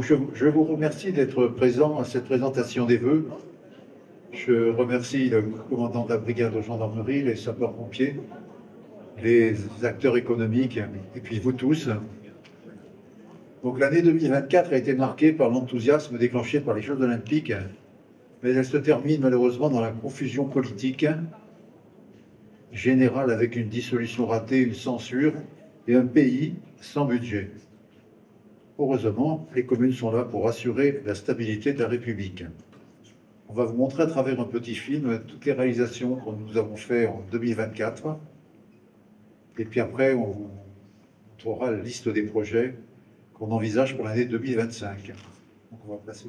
je vous remercie d'être présent à cette présentation des vœux. Je remercie le commandant de la brigade de gendarmerie, les sapeurs-pompiers, les acteurs économiques et puis vous tous. Donc l'année 2024 a été marquée par l'enthousiasme déclenché par les Jeux olympiques, mais elle se termine malheureusement dans la confusion politique générale avec une dissolution ratée, une censure et un pays sans budget. Heureusement, les communes sont là pour assurer la stabilité de la République. On va vous montrer à travers un petit film toutes les réalisations que nous avons faites en 2024. Et puis après, on vous montrera la liste des projets qu'on envisage pour l'année 2025. Donc on va passer.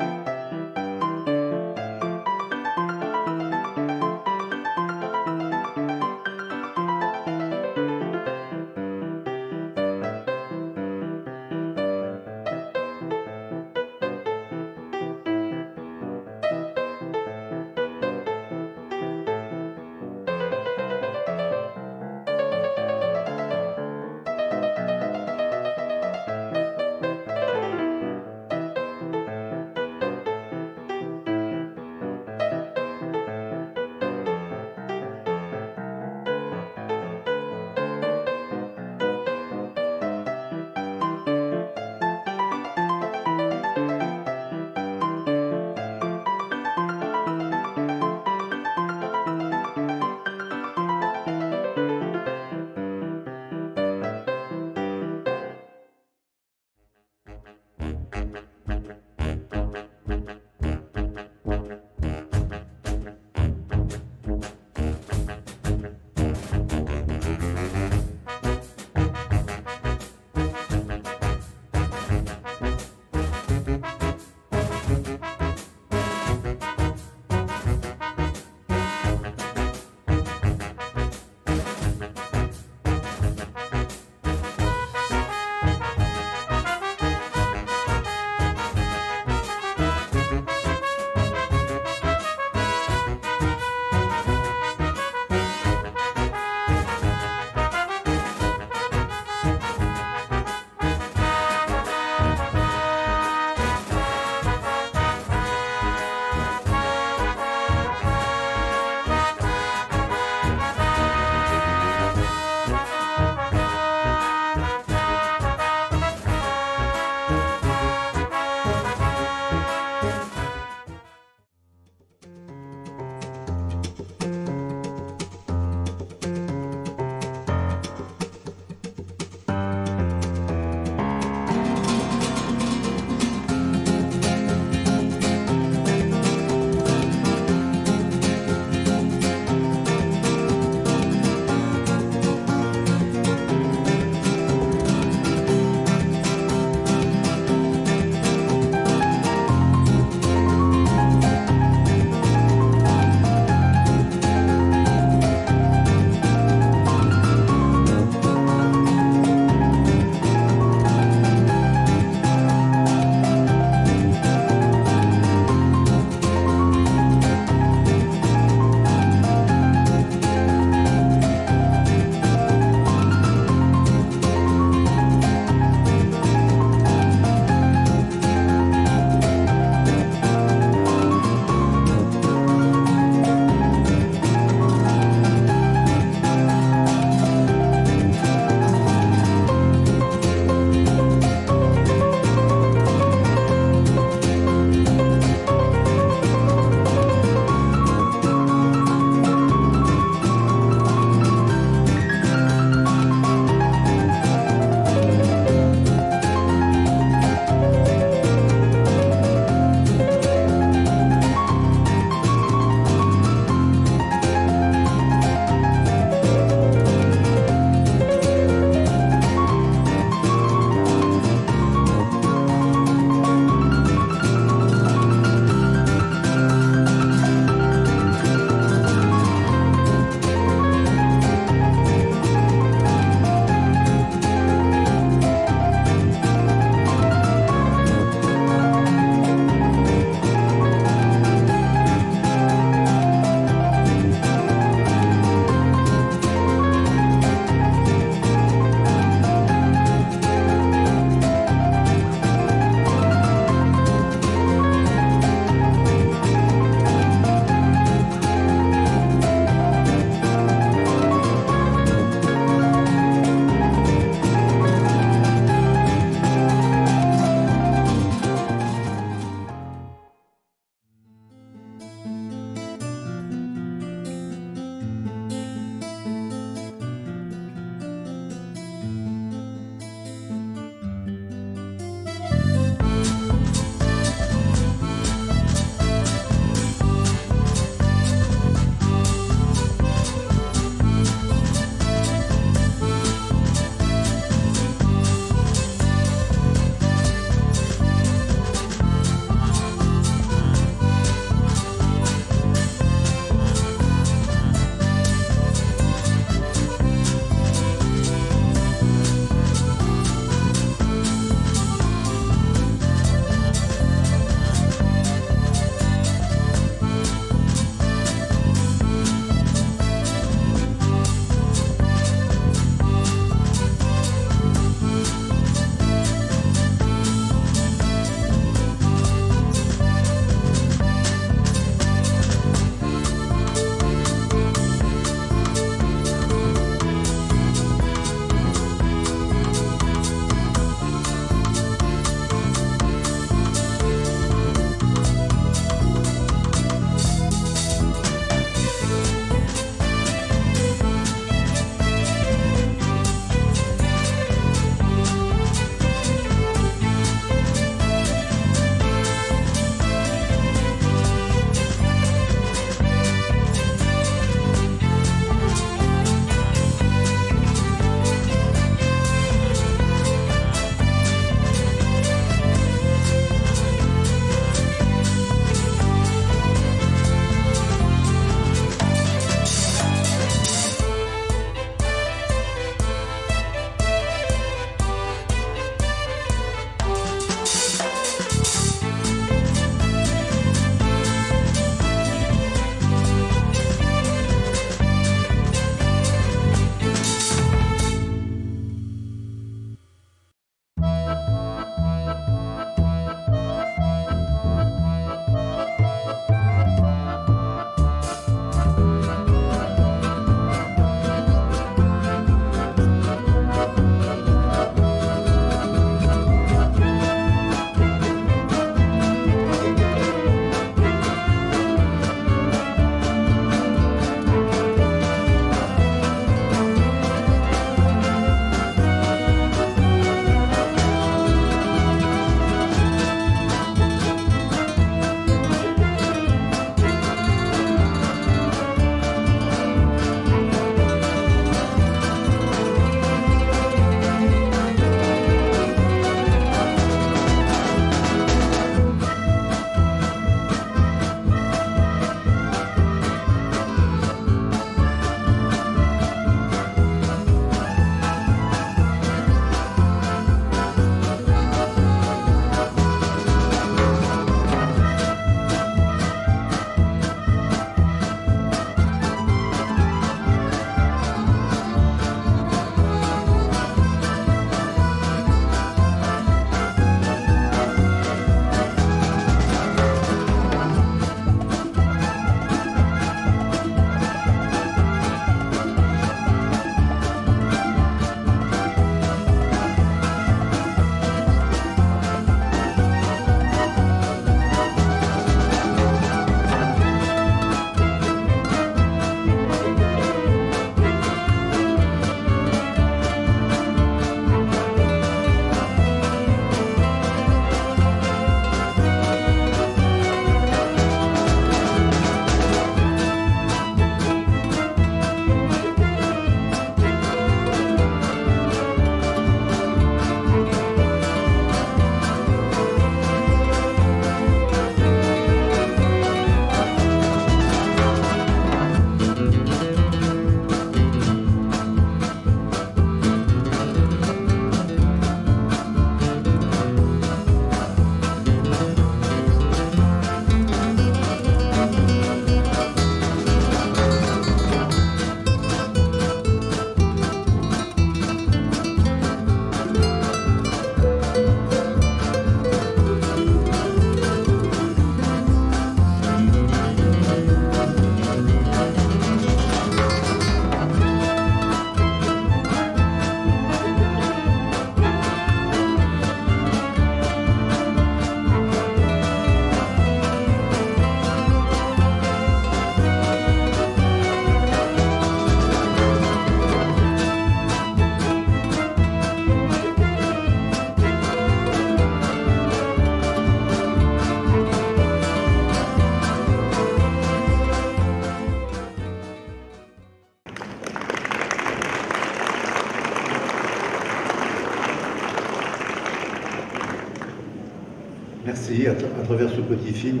Merci. À travers ce petit film,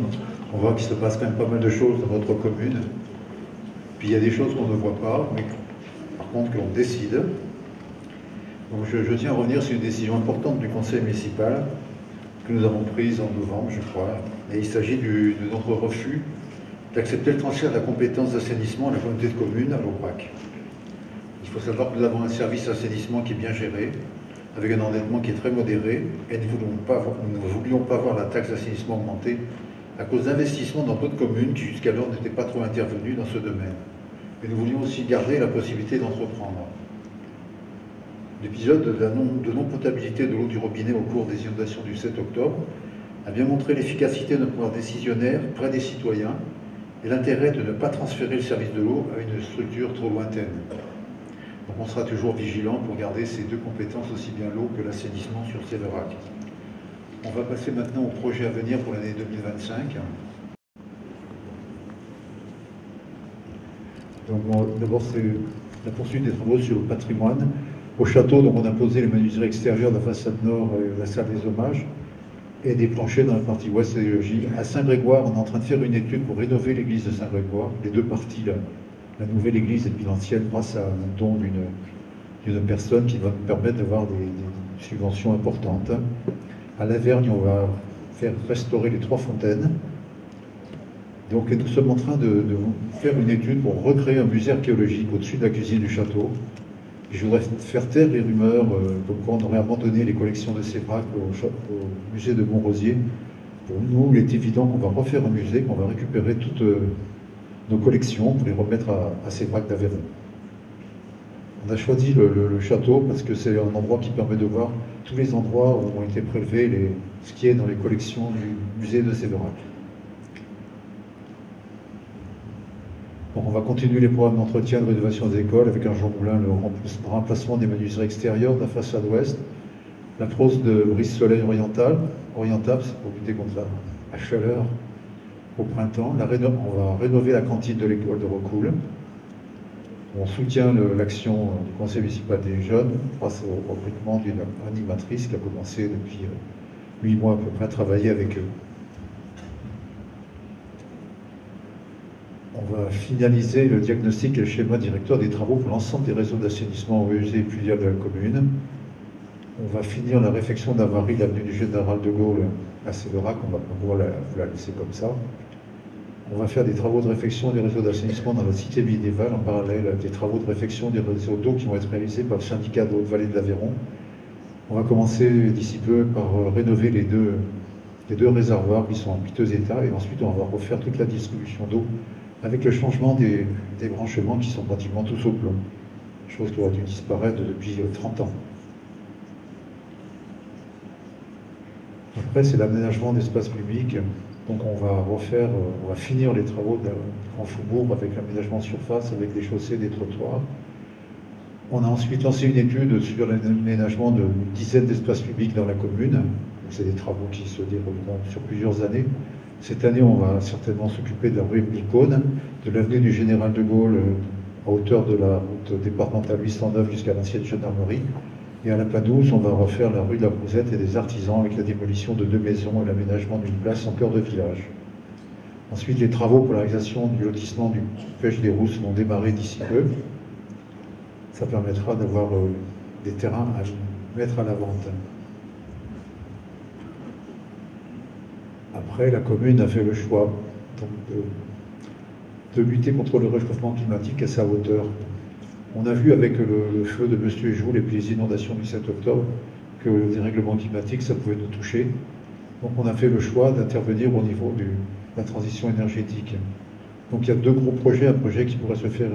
on voit qu'il se passe quand même pas mal de choses dans notre commune. Puis il y a des choses qu'on ne voit pas, mais par contre qu'on décide. Donc je tiens à revenir sur une décision importante du conseil municipal que nous avons prise en novembre, je crois. Et il s'agit de notre refus d'accepter le transfert de la compétence d'assainissement à la communauté de communes à l'OPRAC. Il faut savoir que nous avons un service d'assainissement qui est bien géré, avec un endettement qui est très modéré, et nous ne voulions pas voir la taxe d'assainissement augmenter à cause d'investissements dans d'autres communes qui jusqu'alors n'étaient pas trop intervenues dans ce domaine. Mais nous voulions aussi garder la possibilité d'entreprendre. L'épisode de non-potabilité de l'eau du robinet au cours des inondations du 7 octobre a bien montré l'efficacité de nos pouvoirs décisionnaires près des citoyens et l'intérêt de ne pas transférer le service de l'eau à une structure trop lointaine. Donc on sera toujours vigilant pour garder ces deux compétences, aussi bien l'eau que l'assainissement sur Sévérac. On va passer maintenant au projet à venir pour l'année 2025. Donc d'abord c'est la poursuite des travaux sur le patrimoine. Au château, donc on a posé les menuiseries extérieures de la façade nord et la salle des hommages et des planchers dans la partie ouest et logis. À Saint-Grégoire, on est en train de faire une étude pour rénover l'église de Saint-Grégoire, les deux parties, la nouvelle église et puis l'ancienne, grâce à un don d'une personne qui va nous permettre d'avoir des subventions importantes. À Lavergne, on va faire restaurer les 3 fontaines. Donc nous sommes en train de faire une étude pour recréer un musée archéologique au-dessus de la cuisine du château. Je voudrais faire taire les rumeurs comme quoi on aurait abandonné les collections de Séverac au musée de Montrosier. Pour nous, il est évident qu'on va refaire un musée, qu'on va récupérer toutes nos collections pour les remettre à Séverac d'Aveyron. On a choisi le château parce que c'est un endroit qui permet de voir tous les endroits où ont été prélevés ce qui est dans les collections du musée de Séverac. Donc on va continuer les programmes d'entretien de rénovation des écoles avec un Jean Moulin, le remplacement des menuiseries extérieures de la façade ouest, la prose de brise-soleil orientale, c'est pour lutter contre la chaleur au printemps. On va rénover la cantine de l'école de Recoul. On soutient l'action du conseil municipal des jeunes grâce au recrutement d'une animatrice qui a commencé depuis 8 mois à peu près à travailler avec eux. On va finaliser le diagnostic et le schéma directeur des travaux pour l'ensemble des réseaux d'assainissement eaux usées et pluviales de la commune. On va finir la réfection d'avarie de l'avenue du Général de Gaulle à Sévérac, on va pas pouvoir la laisser comme ça. On va faire des travaux de réfection des réseaux d'assainissement dans la cité médiévale en parallèle des travaux de réfection des réseaux d'eau qui vont être réalisés par le syndicat de Haute-Vallée de l'Aveyron. On va commencer d'ici peu par rénover les deux réservoirs qui sont en piteux état et ensuite on va refaire toute la distribution d'eau avec le changement des branchements qui sont pratiquement tous au plomb, chose qui aurait dû disparaître depuis 30 ans. Après, c'est l'aménagement d'espaces publics. Donc on va finir les travaux de Grand Faubourg avec l'aménagement de surface, avec des chaussées, des trottoirs. On a ensuite lancé une étude sur l'aménagement d'une dizaine d'espaces publics dans la commune. C'est des travaux qui se dérouleront sur plusieurs années. Cette année, on va certainement s'occuper de la rue Micône, de l'avenue du Général de Gaulle à hauteur de la route départementale 809 jusqu'à l'ancienne gendarmerie. Et à la Padouze, on va refaire la rue de la Brousette et des Artisans avec la démolition de 2 maisons et l'aménagement d'une place en cœur de village. Ensuite, les travaux pour la réalisation du lotissement du Pêche des Rousses vont démarrer d'ici peu. Ça permettra d'avoir des terrains à mettre à la vente. Après, la commune a fait le choix donc, de lutter contre le réchauffement climatique à sa hauteur. On a vu avec le feu de Monsieur Joule et puis les inondations du 7 octobre que le dérèglement climatique, ça pouvait nous toucher. Donc on a fait le choix d'intervenir au niveau de la transition énergétique. Donc il y a 2 gros projets, un projet qui pourrait se faire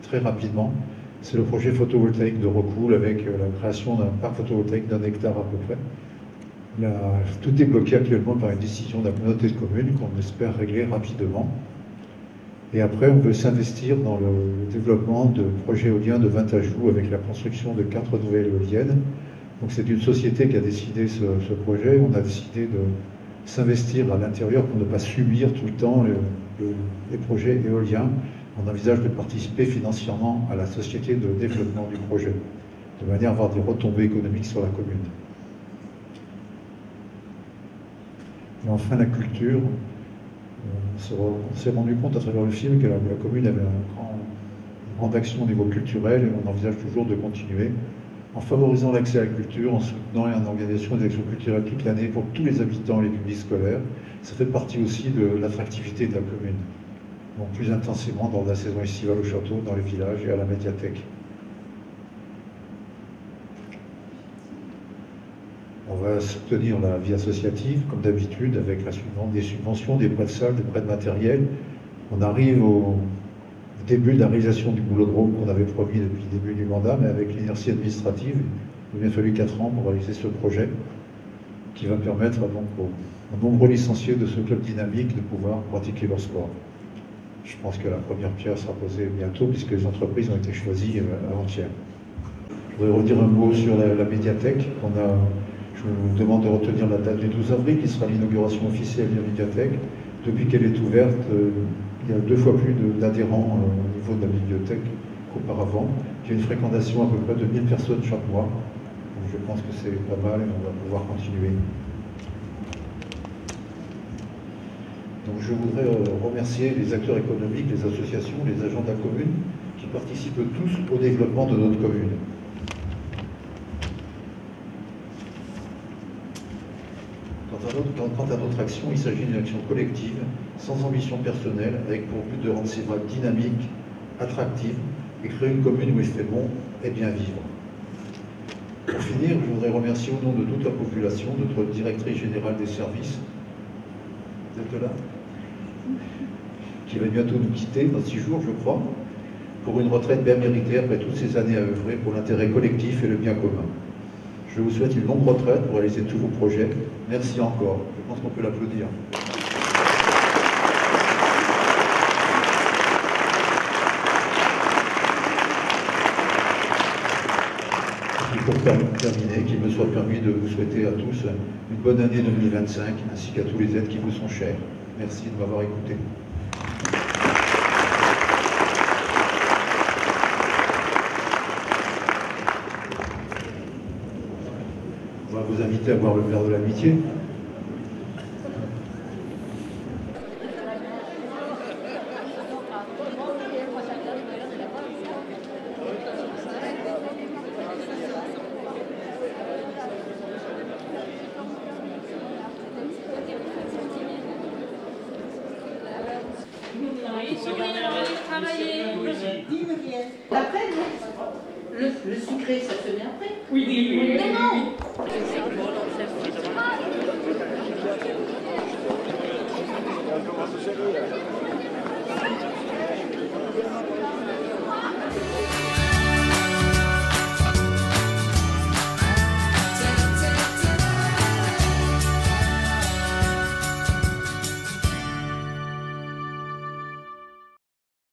très rapidement. C'est le projet photovoltaïque de Recoul avec la création d'un parc photovoltaïque d'1 hectare à peu près. Tout est bloqué actuellement par une décision de la communauté de communes qu'on espère régler rapidement. Et après, on veut s'investir dans le développement de projets éoliens de Vintajou avec la construction de 4 nouvelles éoliennes. Donc c'est une société qui a décidé ce projet. On a décidé de s'investir à l'intérieur pour ne pas subir tout le temps les projets éoliens. On envisage de participer financièrement à la société de développement du projet, de manière à avoir des retombées économiques sur la commune. Et enfin, la culture. On s'est rendu compte à travers le film que la commune avait une grande action au niveau culturel et on envisage toujours de continuer en favorisant l'accès à la culture, en soutenant et en organisant des actions culturelles toute l'année pour tous les habitants et les publics scolaires. Ça fait partie aussi de l'attractivité de la commune. Donc plus intensément dans la saison estivale au château, dans les villages et à la médiathèque. On va soutenir la vie associative, comme d'habitude, avec des subventions, des prêts de salle, des prêts de matériel. On arrive au début de la réalisation du boulodrome qu'on avait promis depuis le début du mandat, mais avec l'inertie administrative, il a fallu 4 ans pour réaliser ce projet, qui va permettre donc aux nombreux licenciés de ce club dynamique de pouvoir pratiquer leur sport. Je pense que la première pierre sera posée bientôt, puisque les entreprises ont été choisies avant-hier. Je voudrais redire un mot sur la médiathèque. Je vous demande de retenir la date du 12 avril, qui sera l'inauguration officielle de la médiathèque. Depuis qu'elle est ouverte, il y a 2 fois plus d'adhérents au niveau de la bibliothèque qu'auparavant. Il y a une fréquentation à peu près de 1000 personnes chaque mois. Donc je pense que c'est pas mal et on va pouvoir continuer. Donc je voudrais remercier les acteurs économiques, les associations, les agents de la commune, qui participent tous au développement de notre commune. Quant à notre action, il s'agit d'une action collective, sans ambition personnelle, avec pour but de rendre ces vagues dynamiques, attractives, et créer une commune où il fait bon et bien vivre. Pour finir, je voudrais remercier au nom de toute la population notre directrice générale des services, vous êtes là, qui va bientôt nous quitter, dans 6 jours, je crois, pour une retraite bien méritée après toutes ces années à œuvrer pour l'intérêt collectif et le bien commun. Je vous souhaite une longue retraite pour réaliser tous vos projets. Merci encore. Je pense qu'on peut l'applaudir. Et pour terminer, qu'il me soit permis de vous souhaiter à tous une bonne année 2025, ainsi qu'à tous les aides qui vous sont chers. Merci de m'avoir écouté. On va vous inviter à boire le verre de l'amitié. Après, le sucré, ça se met après. Oui, oui, oui. Mais non. Comment se